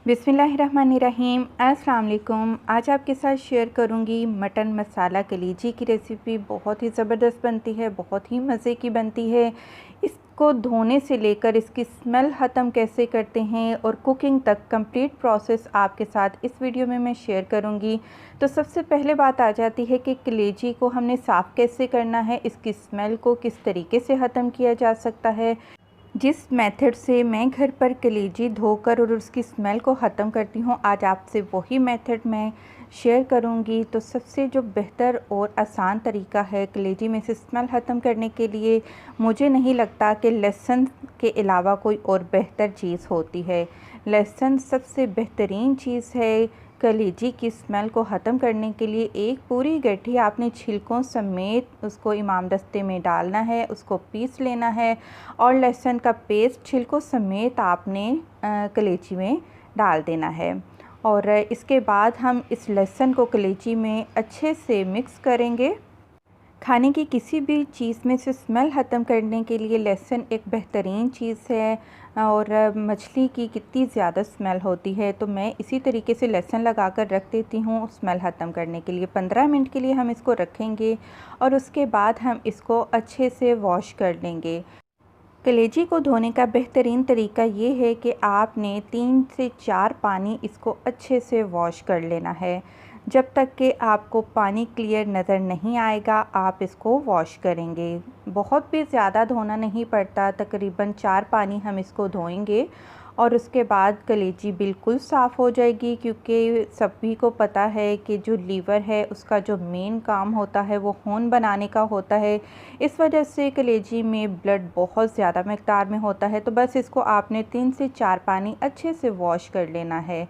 बिस्मिल्लाहिर्रहमानिर्रहीम। अस्सलाम वालेकुम। आज आपके साथ शेयर करूंगी मटन मसाला कलेजी की रेसिपी। बहुत ही ज़बरदस्त बनती है, बहुत ही मज़े की बनती है। इसको धोने से लेकर इसकी स्मेल ख़त्म कैसे करते हैं और कुकिंग तक कंप्लीट प्रोसेस आपके साथ इस वीडियो में मैं शेयर करूंगी। तो सबसे पहले बात आ जाती है कि कलेजी को हमने साफ़ कैसे करना है, इसकी स्मेल को किस तरीके से ख़त्म किया जा सकता है। जिस मेथड से मैं घर पर कलेजी धोकर और उसकी स्मेल को ख़त्म करती हूँ, आज आपसे वही मेथड मैं शेयर करूँगी। तो सबसे जो बेहतर और आसान तरीका है कलेजी में से स्मेल ख़त्म करने के लिए, मुझे नहीं लगता कि लहसुन के अलावा कोई और बेहतर चीज़ होती है। लहसुन सबसे बेहतरीन चीज़ है कलेजी की स्मेल को ख़त्म करने के लिए। एक पूरी गट्ठी आपने छिलकों समेत उसको इमाम दस्ते में डालना है, उसको पीस लेना है और लहसुन का पेस्ट छिलकों समेत आपने कलेजी में डाल देना है। और इसके बाद हम इस लहसुन को कलेजी में अच्छे से मिक्स करेंगे। खाने की किसी भी चीज़ में से स्मेल ख़त्म करने के लिए लहसुन एक बेहतरीन चीज़ है। और मछली की कितनी ज़्यादा स्मेल होती है, तो मैं इसी तरीके से लहसुन लगा कर रख देती हूँ स्मेल ख़त्म करने के लिए। 15 मिनट के लिए हम इसको रखेंगे और उसके बाद हम इसको अच्छे से वॉश कर लेंगे। कलेजी को धोने का बेहतरीन तरीका ये है कि आपने 3 से 4 पानी इसको अच्छे से वॉश कर लेना है। जब तक कि आपको पानी क्लियर नज़र नहीं आएगा, आप इसको वॉश करेंगे। बहुत भी ज़्यादा धोना नहीं पड़ता, तकरीबन 4 पानी हम इसको धोएंगे और उसके बाद कलेजी बिल्कुल साफ़ हो जाएगी। क्योंकि सभी को पता है कि जो लीवर है उसका जो मेन काम होता है वो खून बनाने का होता है। इस वजह से कलेजी में ब्लड बहुत ज़्यादा मकदार में होता है। तो बस इसको आपने 3 से 4 पानी अच्छे से वॉश कर लेना है।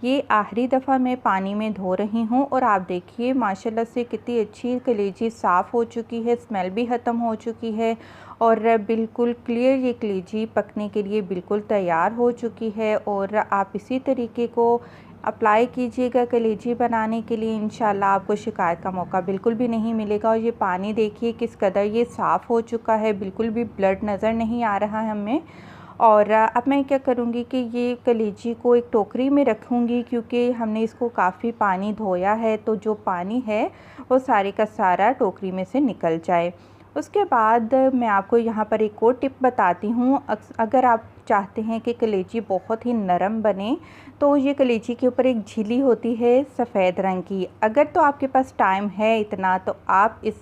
ये आखिरी दफ़ा मैं पानी में धो रही हूँ और आप देखिए माशाल्लाह से कितनी अच्छी कलेजी साफ़ हो चुकी है, स्मेल भी ख़त्म हो चुकी है और बिल्कुल क्लियर ये कलेजी पकने के लिए बिल्कुल तैयार हो चुकी है। और आप इसी तरीके को अप्लाई कीजिएगा कलेजी बनाने के लिए, इंशाल्लाह आपको शिकायत का मौका बिल्कुल भी नहीं मिलेगा। और ये पानी देखिए किस कदर ये साफ़ हो चुका है, बिल्कुल भी ब्लड नज़र नहीं आ रहा है हमें। और अब मैं क्या करूँगी कि ये कलेजी को एक टोकरी में रखूँगी, क्योंकि हमने इसको काफ़ी पानी धोया है, तो जो पानी है वो सारे का सारा टोकरी में से निकल जाए। उसके बाद मैं आपको यहाँ पर एक और टिप बताती हूँ। अगर आप चाहते हैं कि कलेजी बहुत ही नरम बने, तो ये कलेजी के ऊपर एक झिल्ली होती है सफ़ेद रंग की। अगर तो आपके पास टाइम है इतना, तो आप इस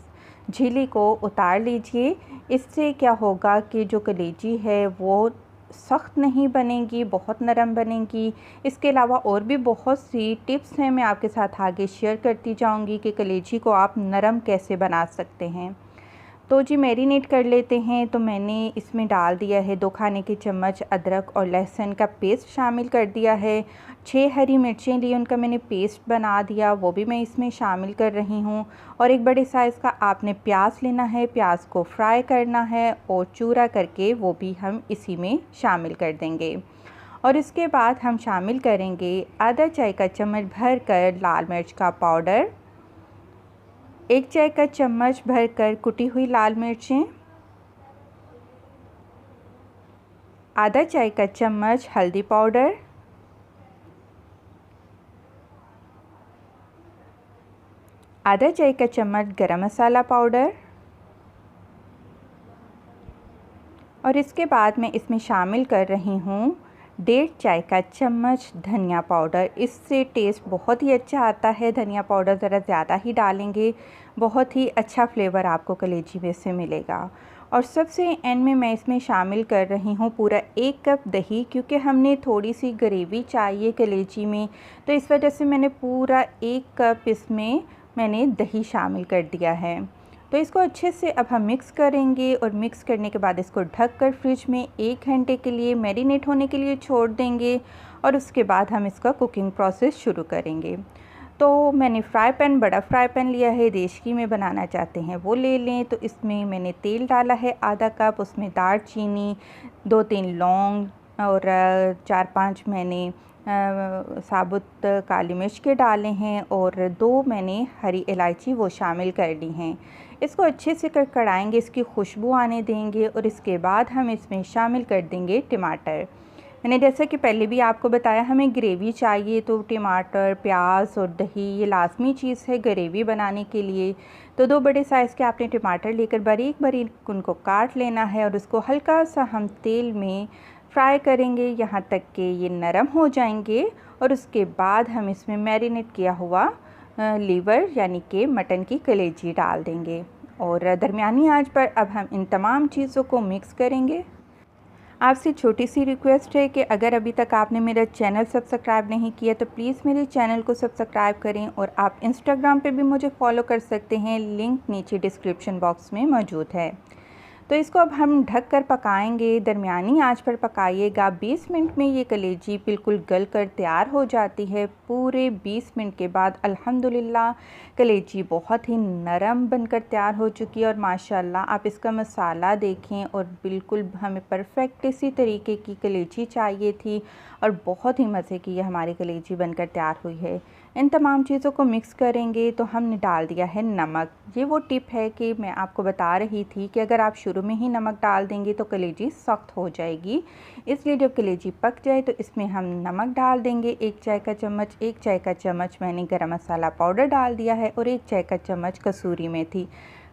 झिल्ली को उतार लीजिए। इससे क्या होगा कि जो कलेजी है वो सख्त नहीं बनेगी, बहुत नरम बनेगी। इसके अलावा और भी बहुत सी टिप्स हैं, मैं आपके साथ आगे शेयर करती जाऊंगी कि कलेजी को आप नरम कैसे बना सकते हैं। तो जी मैरिनेट कर लेते हैं। तो मैंने इसमें डाल दिया है 2 खाने के चम्मच अदरक और लहसुन का पेस्ट शामिल कर दिया है। 6 हरी मिर्चें ली, उनका मैंने पेस्ट बना दिया, वो भी मैं इसमें शामिल कर रही हूँ। और एक बड़े साइज़ का आपने प्याज लेना है, प्याज को फ्राई करना है और चूरा करके वो भी हम इसी में शामिल कर देंगे। और इसके बाद हम शामिल करेंगे आधा चाय का चम्मच भर कर लाल मिर्च का पाउडर, 1 चाय का चम्मच भरकर कुटी हुई लाल मिर्चें, आधा चाय का चम्मच हल्दी पाउडर, आधा चाय का चम्मच गरम मसाला पाउडर। और इसके बाद मैं इसमें शामिल कर रही हूँ 1.5 चाय का चम्मच धनिया पाउडर। इससे टेस्ट बहुत ही अच्छा आता है। धनिया पाउडर ज़रा ज़्यादा ही डालेंगे, बहुत ही अच्छा फ्लेवर आपको कलेजी में से मिलेगा। और सबसे एंड में मैं इसमें शामिल कर रही हूँ पूरा 1 कप दही, क्योंकि हमने थोड़ी सी ग्रेवी चाहिए कलेजी में, तो इस वजह से मैंने पूरा 1 कप इसमें मैंने दही शामिल कर दिया है। तो इसको अच्छे से अब हम मिक्स करेंगे और मिक्स करने के बाद इसको ढककर फ्रिज में 1 घंटे के लिए मैरिनेट होने के लिए छोड़ देंगे। और उसके बाद हम इसका कुकिंग प्रोसेस शुरू करेंगे। तो मैंने फ्राई पैन, बड़ा फ्राई पैन लिया है, देशकी में बनाना चाहते हैं वो ले लें। तो इसमें मैंने तेल डाला है आधा कप, उसमें दालचीनी, 2-3 लौंग और 4-5 मैंने साबुत काली मिर्च के डाले हैं और 2 मैंने हरी इलायची वो शामिल कर ली हैं। इसको अच्छे से कड़ाएंगे, इसकी खुशबू आने देंगे और इसके बाद हम इसमें शामिल कर देंगे टमाटर। मैंने जैसा कि पहले भी आपको बताया, हमें ग्रेवी चाहिए तो टमाटर, प्याज और दही ये लाज़मी चीज़ है ग्रेवी बनाने के लिए। तो 2 बड़े साइज़ के आपने टमाटर लेकर बारीक बारीक उनको काट लेना है और उसको हल्का सा हम तेल में फ्राई करेंगे यहाँ तक कि ये नरम हो जाएंगे। और उसके बाद हम इसमें मैरिनेट किया हुआ लीवर यानी कि मटन की कलेजी डाल देंगे और दरमियानी आंच पर अब हम इन तमाम चीज़ों को मिक्स करेंगे। आपसे छोटी सी रिक्वेस्ट है कि अगर अभी तक आपने मेरा चैनल सब्सक्राइब नहीं किया तो प्लीज़ मेरे चैनल को सब्सक्राइब करें और आप इंस्टाग्राम पे भी मुझे फॉलो कर सकते हैं, लिंक नीचे डिस्क्रिप्शन बॉक्स में मौजूद है। तो इसको अब हम ढक कर पकाएंगे, दरमियानी आंच पर पकाइएगा। 20 मिनट में ये कलेजी बिल्कुल गल कर तैयार हो जाती है। पूरे 20 मिनट के बाद अल्हम्दुलिल्लाह कलेजी बहुत ही नरम बनकर तैयार हो चुकी है और माशाल्लाह आप इसका मसाला देखें और बिल्कुल हमें परफेक्ट इसी तरीके की कलेजी चाहिए थी और बहुत ही मज़े की ये हमारी कलेजी बनकर तैयार हुई है। इन तमाम चीज़ों को मिक्स करेंगे तो हमने डाल दिया है नमक। ये वो टिप है कि मैं आपको बता रही थी कि अगर आप शुरू में ही नमक डाल देंगे तो कलेजी सख्त हो जाएगी, इसलिए जब कलेजी पक जाए तो इसमें हम नमक डाल देंगे। 1 चाय का चम्मच, 1 चाय का चम्मच मैंने गरम मसाला पाउडर डाल दिया है और 1 चाय का चम्मच कसूरी मेथी।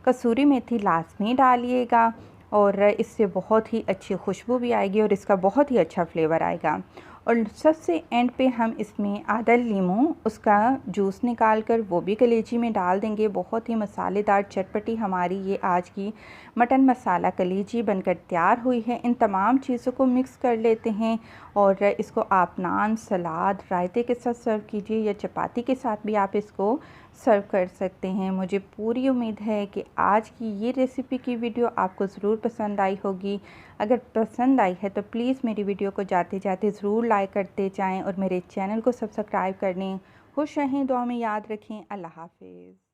कसूरी मेथी लाजमी डालिएगा और इससे बहुत ही अच्छी खुशबू भी आएगी और इसका बहुत ही अच्छा फ्लेवर आएगा। और सबसे एंड पे हम इसमें आधा लीमू उसका जूस निकाल कर वो भी कलेजी में डाल देंगे। बहुत ही मसालेदार चटपटी हमारी ये आज की मटन मसाला कलेजी बनकर तैयार हुई है। इन तमाम चीज़ों को मिक्स कर लेते हैं और इसको आप नान, सलाद, रायते के साथ सर्व कीजिए या चपाती के साथ भी आप इसको सर्व कर सकते हैं। मुझे पूरी उम्मीद है कि आज की ये रेसिपी की वीडियो आपको ज़रूर पसंद आई होगी। अगर पसंद आई है तो प्लीज़ मेरी वीडियो को जाते जाते ज़रूर लाइक करते जाएं और मेरे चैनल को सब्सक्राइब करने। खुश रहें, दुआ में याद रखें। अल्लाह हाफ़िज़।